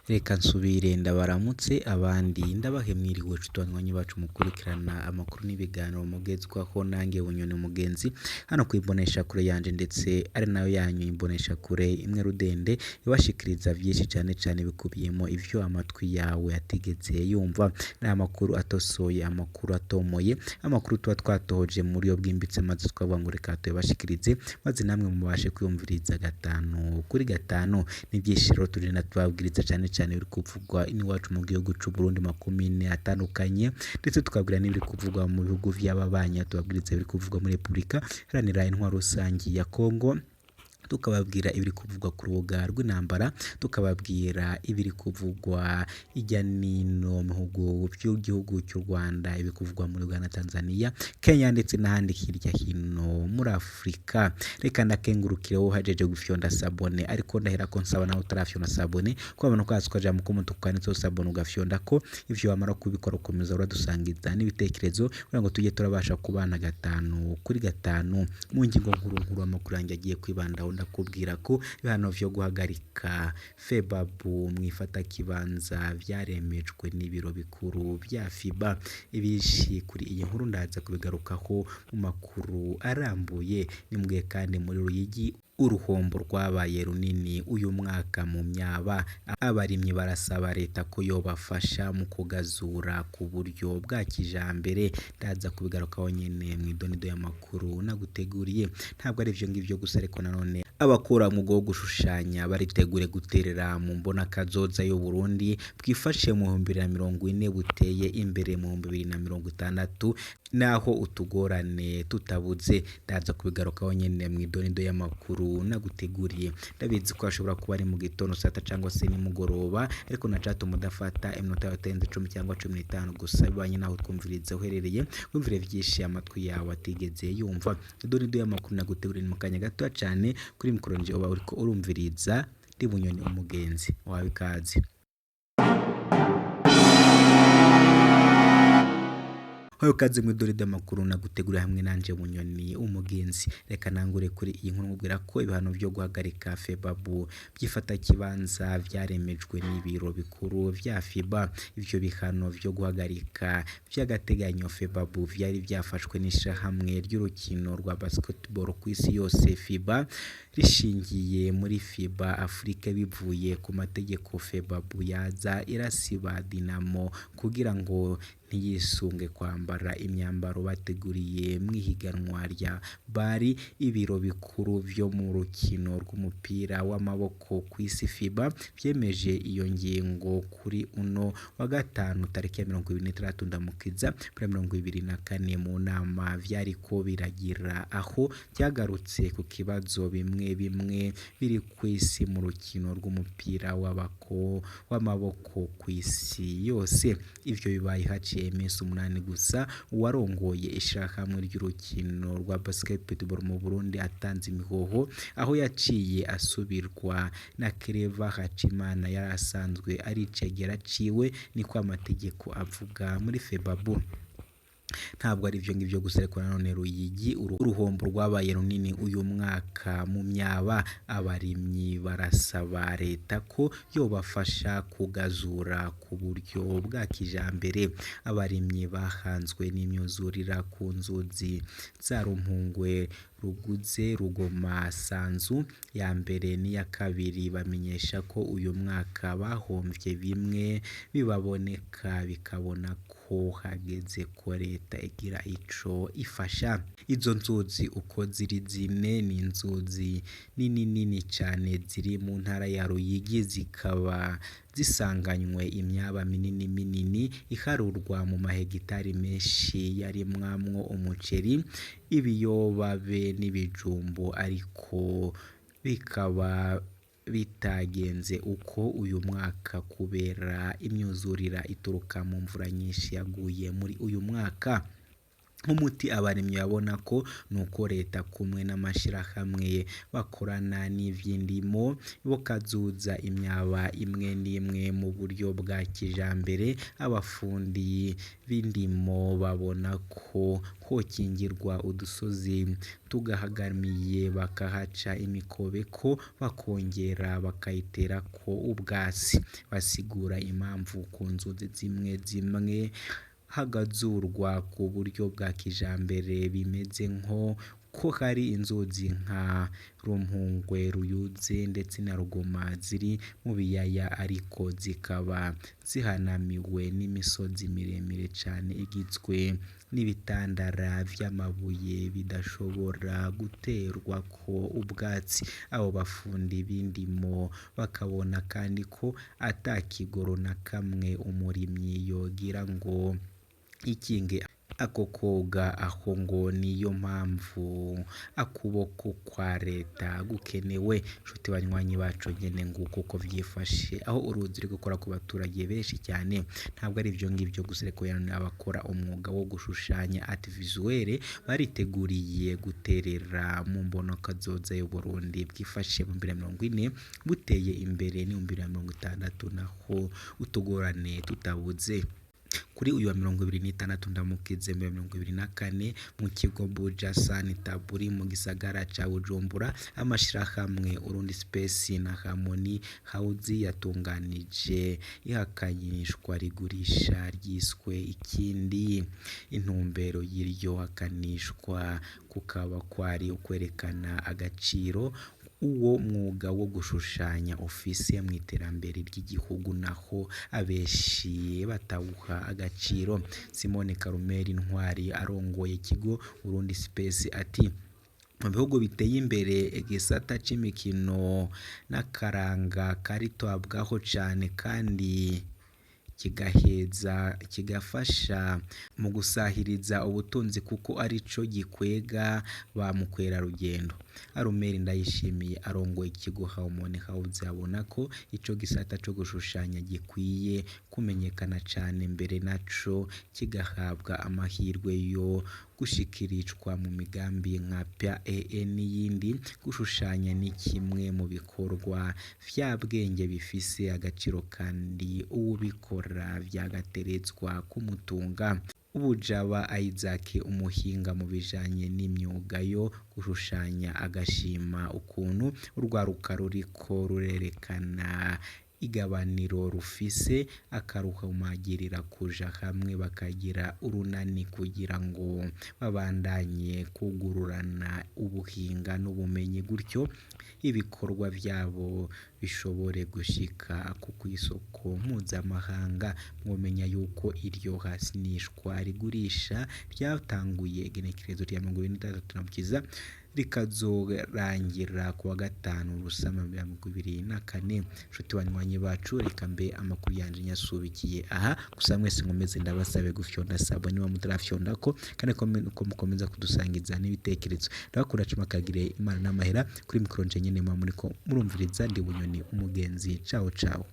Reka nsubire ndabaramutse abandi ndabahe mwiriwe cutwanywanyi bacu mukurikirana amakuru n'ibiganiro mugezwaho nange Bunyoni Mugenzi hano kwibonesha kure yanje ndetse ari nayo yanyu imbonesha kure imwe rudende ibashikiriza vyinshi cane bikubiyemo ivyo amatwi yawe atigeze yumva n'amakuru atosoye amakuru atomoye amakuru tuba twatohoje muri yo bwimbitse maze twavuga ngo reka tubashikirize maze namwe mubashe kwiyumviriza gatanu kuri gatanu n'ivyishiro turina tubabwiriza cane biri kuvugwa iwacu mu gihugu c'u Burundi makomine atandukanye ndetse tukabwira n'ibiri kuvugwa mu bihugu vy'ababanya tubabwiriza biri kuvugwa muri Republika Iharanira Intwaro Rusangi ya Kongo tukababwira ibiri kuvugwa ku rubuga rw'intambara tukababwira ibiri kuvugwa ijya nino mu bihugu by'igihugu cy'u Rwanda ibiri kuvugwa muri Uganda Tanzania Kenya ndetse n'ahandi hirya hino muri Afrika reka ndakengurukire wo hajeje gufyonda sabone ariko ndahera ko nsaba nawe utarafyonda sabone ko abantu kwazi ko jamu ko mutukane to sabone ugafyonda ko ivyo wamara kubikora ukomeza uradusangiza n'ibitekerezo kugira ngo tujye turabasha kubana gatanu kuri gatanu mu ngingo nkuru amakuru yanjye agiye kwibandaho ndakubwira ko ibihano vyo guhagarika Febabu mwifata kibanza vyaremejwe n'ibiro bikuru vya FIBA ibishi kuri iyi nkuru ndaza kubigarukaho mu makuru arambuye nimbwe kandi muri Ruyigi uruhombo rwabaye runini uyu mwaka mu myaba abarimyi barasaba leta ko yobafasha mu kugazura ku buryo bwa kijambere ndaza kubigarukaho nyene mu idonido y'amakuru naguteguriye ntabwo ari ivyo ngivyo gusa ariko nanone abakora mu go gushushanya baritegure guterera mu mbona kazoza y'u Burundi bwifashe mu 2040 buteye imbere mu 2060 naho utugorane tutabuze ndaza kubigarukaho nyene mu idonido y'amakuru naguteguriye ndabizi ko ashobora kuba ari mu gitondo sata cyangwa se ni mugoroba ariko nacato mudafata iminota yatenze 10 cyangwa 15 gusa bibanye naho twumviriza uherereye wumvire vyinshi amatwi yawe atigeze yumva idonido y'amakuru naguteguriye mu kanya gato cyane kuri mikoronje oba uriko urumviriza ndi Bunyoni Umugenzi wabikazi Hoyo kaze mu dore d'amakuru nagutegura hamwe nanje Bunyoni Umugenzi reka nangure kuri iyi nkuru ngubwira ko ibihano byo guhagarika Febabu byifata kibanza vyaremejwe n'ibiro bikuru vya FIBA ivyo bihano byo guhagarika vy'agateganyo Febabu vyari vyafashwe n'ishahamwe ry'urukino rwa basketball ku isi yose FIBA rishingiye muri FIBA Afrika bivuye ku mategeko Febabu yaza irasiba Dinamo kugira ngo ntiyisunge kwambara imyambaro bateguriye mwihiganwa rya bari ibiro bikuru vyo mu rukino rw'umupira w'amaboko ku isi FIBA vyemeje iyo ngingo kuri uno wa gatanu tariki ya 26 ndamukiza 2024 mu nama vyariko biragira aho byagarutse ku kibazo bimwe biri ku isi mu rukino rw'umupira w'amaboko ku isi yose ivyo bibaye haciye iminsi 8 gusa uwarongoye ishahamwe ry'urukino rwa basketball mu Burundi atanze imihoho aho yaciye asubirwa na Kereva Hacimana yarasanzwe ari cegera ciwe niko amategeko avuga muri Febabu ntabwo ari ivyo ngivyo gusa ariko nanone Ruyigi uruhombo rwabaye runini uyu mwaka mu myaba abarimyi barasaba leta ko yobafasha kugazura ku buryo bwa kijambere abarimyi bahanzwe n'imyuzurira ku nzuzi za Rumpungwe Ruguze Rugoma Sanzu ya mbere n'iya kabiri bamenyesha ko uyu mwaka bahomvye bimwe bibaboneka bikabona ko hageze ko leta igira ico ifasha izo nzuzi uko ziri zine ni inzuzi nini cyane ziri mu ntara ya Ruyigi zikaba zisanganywe imyaba minini iharurwa mu mahegitari menshi yarimwamwo umuceri ibiyoba be n'ibijumbo ariko bikaba bitagenze uko uyu mwaka kubera imyuzurira ituruka mu mvura nyinshi yaguye muri uyu mwaka nk'umuti abarimyi babona ko nuko leta kumwe n'amashirahamwe bakorana n'ivy'indimo bokazuza imyaba imwe n'imwe mu buryo bwa kijambere. Abafundi b'indimo babona ko hokingirwa udusozi tugahagamiye bakahaca imikobeko bakongera bakayiterako ubwatsi. Basigura impamvu ku nzuzi zimwe zimwe hagazurwa ku buryo bwa kijambere bimeze nko ko hari inzuzi nka Rumpungwe, Ruyuzi ndetse na Rugoma ziri mu biyaya ariko zikaba zihanamiwe n'imisozi miremire cane igizwe n'ibitandara vy'amabuye bidashobora guterwako ubwatsi. Abo bafundi b'indimo bakabona kandi ko ata kigoro na kamwe umurimyi yogira ngo ikinge ako koga aho, ngo niyo mpamvu akuboko kwa leta gukenewe. Nshuti banywanyi bacu nyene nguko uko vyifashe aho uruzi ruri gukora ku baturage benshi cyane. Ntabwo ari ivyo ngivyo gusa ariko abakora umwuga wo gushushanya art visuel bariteguriye guterera mu mbonakazoza y'u Burundi bwifashe mu 2040 buteye imbere ni 2060 naho utugorane tutabuze. Kuri uyu wa 2026 ndamukize 2024 mu kigo Buja Sanitaburi mu gisagara ca Bujumbura, amashirahamwe Urundi Space na Harmony House yatunganije ihakanyishwa rigurisha ryiswe ikindi. Intumbero y'iryo hakanishwa kukaba kwari ukwerekana agaciro uwo mwuga wo gushushanya ofisi mu iterambere ry'igihugu naho abeshi batawuha agaciro. Simone Karumeri Ntwari arongoye ikigo Urundi Space ati mu bihugu biteye imbere igisata c'imikino n'akaranga karitwabwaho cane kandi kigafasha mu gusahiriza ubutunzi kuko arico gikwega ba mukwera rugendo. Arumeri Ndayishimiye arongoye ikigo Harmony House abona ko ico gisata co gushushanya gikwiye kumenyekana cane mbere naco kigahabwa amahirwe yo gushikirishwa mu migambi nka PAE n'iyindi. Gushushanya ni kimwe mu bikorwa vy'abwenge bifise agaciro kandi uwubikora vyagateretswa kumutunga. Ubujaba Isaac umuhinga mu bijanye n'imyuga yo gushushanya agashima ukuntu urwaruka ruriko rurerekana igabaniro rufise akaruhumagirira kuja hamwe bakagira urunani kugira ngo babandanye kugururana ubuhinga n'ubumenyi, gutyo ibikorwa vyabo bishobore gushika ku isoko mpuzamahanga. Mwomenya yuko iryo hasinishwa rigurisha ryatanguye igenekerezo rya 2023 rikazorangira kuwa gatanu Rusama 2024. Nshuti banywanyi bacu reka mbe amakuru yanje nyasubikiye aha gusa mwese nkomeze ndabasabe gufyonda sabo niba mutarafyonda ko kandi ko mukomeza kudusangiza n'ibitekerezo. Ndabakura cuma kagire Imana n'amahera kuri mikro nje nyene muri ko murumviriza ndi Bunyoni umugenzi. Ciao ciao.